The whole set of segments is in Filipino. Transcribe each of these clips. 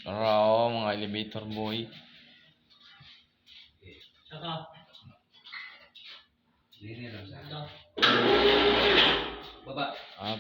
Oo, mga elevator boy. Saka. Hindi lang sa Lang. baba. Up.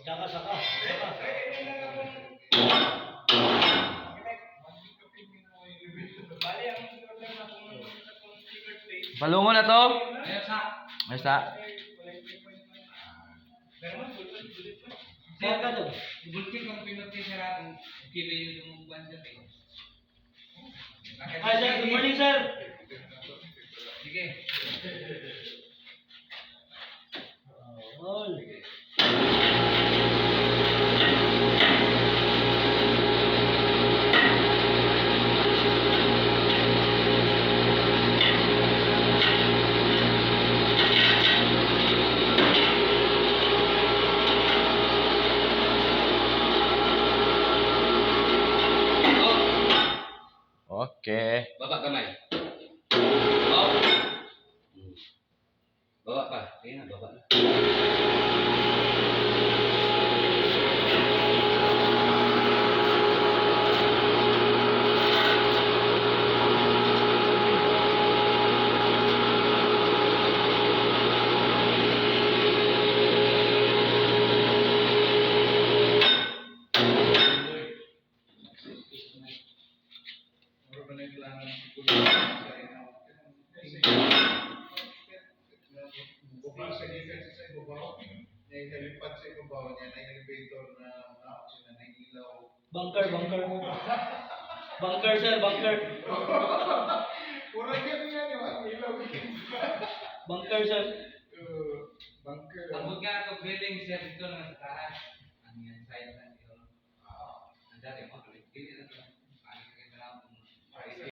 Saka, saka. Palungo na to? Ayos na. Saka ka doon. Bulking kung pinutay sa ratong kilo yung buwan sa tayo. Hi sir, good morning sir. Sige. All. Okay. Baba kamay. Oh. Baba pa. Ayun na, baba na. Bukas sa defense sa ibabaw, nailipad sa ibabaw niya, na elevator na na-option na ilaw. Bunker, bunker. Bunker sir, bunker. Pura ganyan yung ang ilaw. Bunker sir. Bunker. Ang nga ako building sir dito na sa taas. Ang yan side na dito. Ang dati mo.